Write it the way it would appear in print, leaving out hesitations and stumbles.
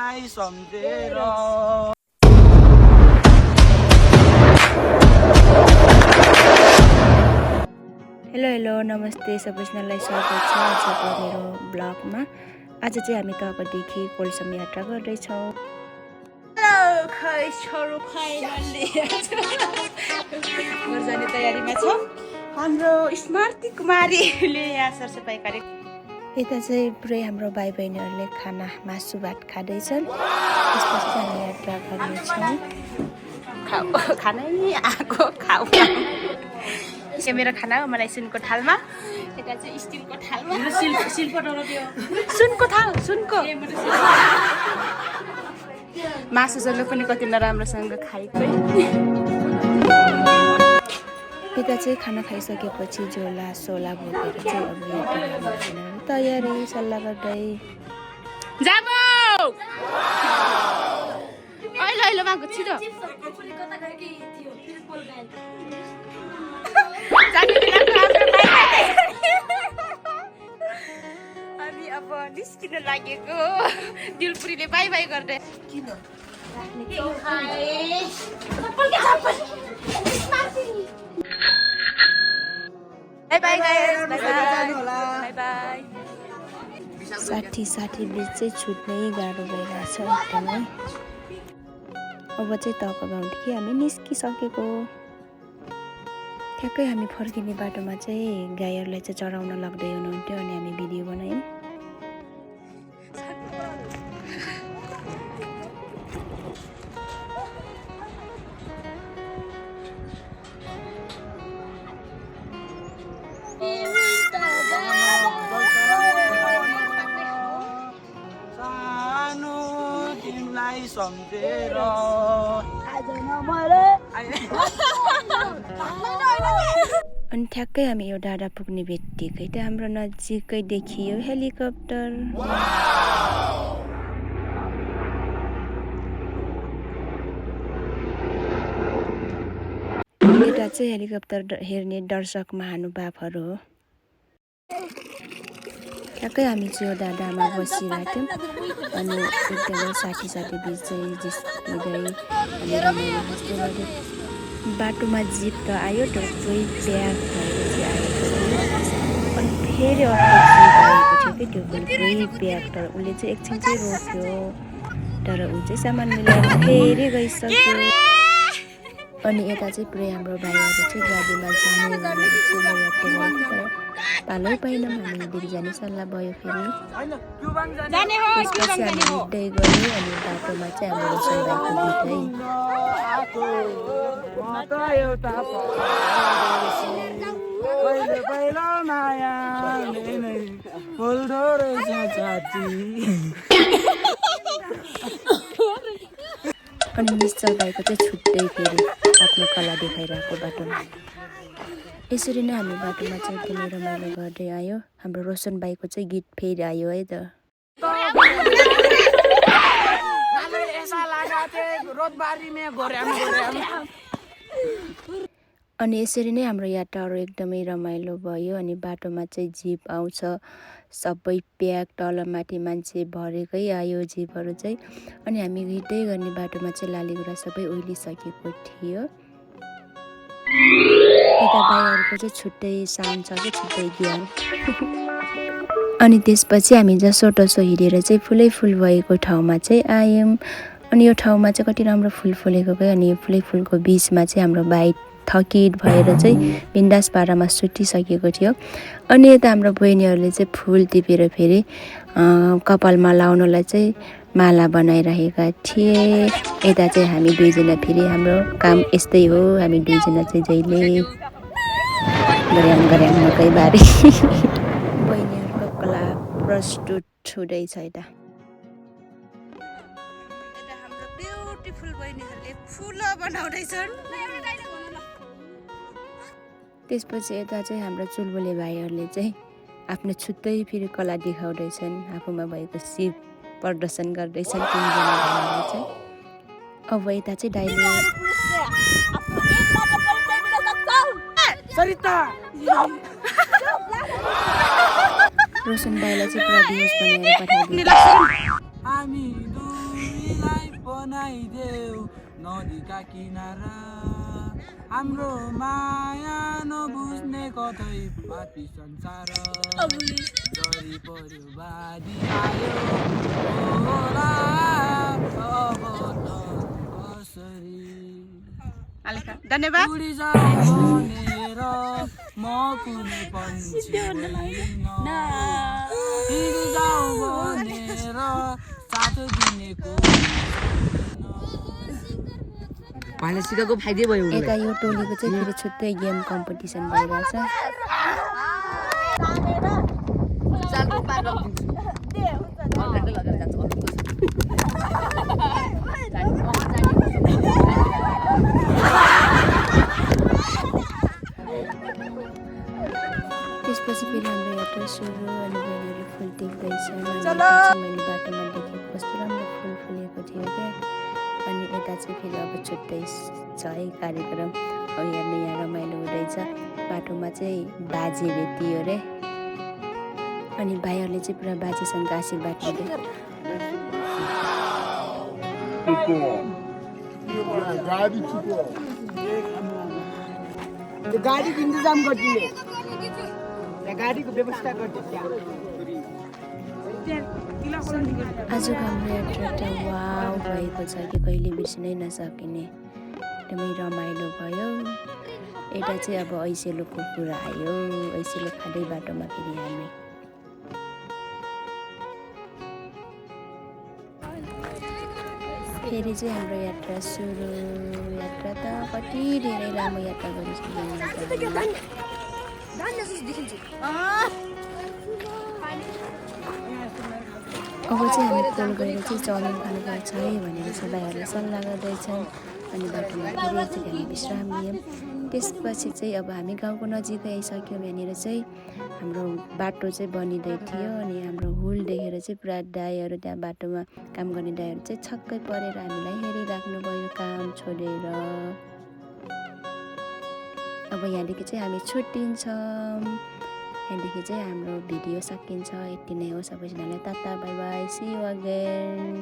तिमीलाई सम्झेर हेलो नमस्ते सबैजनालाई स्वागत छ आजको मेरो ब्लगमा। आज चाहिँ हामी तबदेखि कोलसम यात्रा गर्दैछौँ। जाने तयारीमा छौँ। हाम्रो स्मृति कुमारीले यहाँ सरसफाइ कार्यक्रम यता चाहिँ पुरै हाम्रो भाइ बहिनीहरूले खाना मासु भात खाँदैछन्। त्यसपछि हामी यात्रा गर्नेछौँ। खानै आएको खाऊ मेरो खाना हो। मलाई सुनको थालमा, यता चाहिँ स्टिलको थालमा सुनको थाल सुनको मासुसँग पनि कति नराम्रोसँग खाएको। यता चाहिँ खाना खाइसकेपछि झोला सोला बोकेर चाहिँ अब तयारी सल्लाह गर्दै अहिले मागो छिटो अनि अब निस्किन लागेको दिलपुरीले बाई बाई गर्दै साठी बिच चाहिँ छुट्नै गाह्रो भइरहेछ एकदमै। अब चाहिँ तकगाउँदेखि हामी निस्किसकेको। ठ्याक्कै हामी फर्किने बाटोमा चाहिँ गाईहरूलाई चाहिँ चराउन लाग्दै हुनुहुन्थ्यो अनि हामी भिडियो बनायौँ। सानो तिमीलाई सम्झेर अनि ठ्याक्कै हामी यो डाँडा पुग्ने बित्तिकै त हाम्रो नजिकै देखियो हेलिकप्टर। एउटा चाहिँ हेलिकप्टर हेर्ने दर्शक महानुभावहरू हो। ठ्याक्कै हामी चाहिँ यो डाँडामा बसिरहेको थियौँ अनि एकदमै साठी बिच चाहिँ जिस्किँदै अनि रमाइलो हाँस्दै गऱ्यौँ। बाटोमा जिप त आयो टक्कै प्याक भएर चाहिँ आएको थियो अनि फेरि अर्को जिप आएको थियो कि त्यो पनि पुरै प्याक। तर उसले चाहिँ एकछिन चाहिँ रोक्यो तर ऊ चाहिँ सामान मिलाएर फेरि गइसक्यो। अनि यता चाहिँ पुरै हाम्रो भाइहरू चाहिँ गाडीमा जाने भनेर चाहिँ तर पालै पाइनौँ। हामी दिदी जाने सल्लाह भयो फेरि। त्यसपछि हामी हिँड्दै गयौँ अनि बाटोमा चाहिँ हाम्रो रोशन भाइको अनि निश्चल भाइको चाहिँ छुट्टै फेरि आफ्नो कला देखाइरहेको बाटोमा। यसरी नै हामी बाटोमा चाहिँ एकदमै रमाइलो गर्दै आयो। हाम्रो रोशन भाइको चाहिँ गीत फेरि आयो है त। अनि यसरी नै हाम्रो यात्राहरू एकदमै रमाइलो भयो। अनि बाटोमा चाहिँ जिप आउँछ सबै प्याक तलमाथि मान्छे भरेकै आयो जिपहरू चाहिँ। अनि हामी हिँड्दै गर्ने बाटोमा चाहिँ लालीगुँडा सबै ओइलिसकेको थियो। यता भाइहरूको चाहिँ छुट्टै साउन्ड छ कि छुट्टै ज्ञान। अनि त्यसपछि हामी जसोतसो हिँडेर चाहिँ फुलै फुल भएको ठाउँमा चाहिँ आयौँ। अनि यो ठाउँमा चाहिँ कति राम्रो फुल फुलेको भयो। अनि यो फुलै फुलको बिचमा चाहिँ हाम्रो भाइ थकित भएर चाहिँ बिन्दास पारामा सुतिसकेको थियो। अनि यता हाम्रो बहिनीहरूले चाहिँ फुल टिपेर फेरि कपालमा लाउनलाई चाहिँ माला बनाइरहेका थिए। यता चाहिँ हामी दुईजना फेरि हाम्रो काम यस्तै हो। हामी दुईजना चाहिँ जहिले गऱ्याङकै बारे बहिनीहरूको कला प्रस्तुत हुँदैछ। यता हाम्रो ब्युटिफुल बहिनीहरूले फुल बनाउँदैछन्। त्यसपछि यता चाहिँ हाम्रो चुलबुले भाइहरूले चाहिँ आफ्नो छुट्टै फेरि कला देखाउँदैछन्। आफूमा भएको सिप प्रदर्शन गर्दैछन् तिनजना भाइहरूले चाहिँ। अब यता चाहिँ डाइलेक्ट रोशन भाइलाई चाहिँ पुरा भ्युज बनाएर पठाइदिनु। दाइलाई बनाइदेऊ नदीका किनारा हाम्रो माया नबुझ्ने कतै पापी संसार झरी पर्यो बाढी आयो होला अब त कसरी धन्यवाद उडी जाऊ भनेर म कुनै पन्छी होइन उडी जाऊ भनेर साथ दिनेको भाइले सिकाएको फाइदै भयो यता यो टोलीको चाहिँ फेरि छुट्टै गेम कम्पिटिसन भइरहेछ त्यसपछि फेरि हाम्रो यात्रा सुरु अनि बहिनीहरूले फुल टिप्दैछ मैले बाटोमा देखेँ कस्तो राम्रो फुल फुलेको थियो क्या अनि यता चाहिँ फेरि अब छुट्टै छ है कार्यक्रम अब हेर्नु यहाँ रमाइलो हुँदैछ बाटोमा चाहिँ बाजे भेटियो रे अनि भाइहरूले चाहिँ पुरा बाजेसँग आशीर्वाद दिँदै गाडी इन्तजाम गरिदिने गाडीको व्यवस्था गरिदिन्छ आजको हाम्रो यात्रा त वाउ भएको छ कि कहिले बिर्सिनै नसकिने एकदमै रमाइलो भयो यता चाहिँ अब ऐसेलोको कुरा आयो ऐसेलो खाँदै बाटोमा फेरि हामी फेरि चाहिँ हाम्रो यात्रा सुरु यात्रा त कति धेरै लामो यात्रा गरिसक्यो अब चाहिँ हामी खोल गएर चाहिँ चाउमिन खानुपर्छ है भनेर चाहिँ भाइहरूले सल्लाह गर्दैछन् अनि बाटोमा फेरि चाहिँ हामी विश्राम लियौँ त्यसपछि चाहिँ अब हामी गाउँको नजिकै आइसक्यौँ यहाँनिर चाहिँ हाम्रो बाटो चाहिँ बनिँदै थियो अनि हाम्रो हुल देखेर चाहिँ पुरा दाइहरू त्यहाँ बाटोमा काम गर्ने दाइहरू चाहिँ छक्कै परेर हामीलाई हेरिराख्नुभयो काम छोडेर अब यहाँदेखि चाहिँ हामी छुट्टिन्छौँ यहाँदेखि चाहिँ हाम्रो भिडियो सकिन्छ यति नै हो सबैजनालाई tata bye bye see you again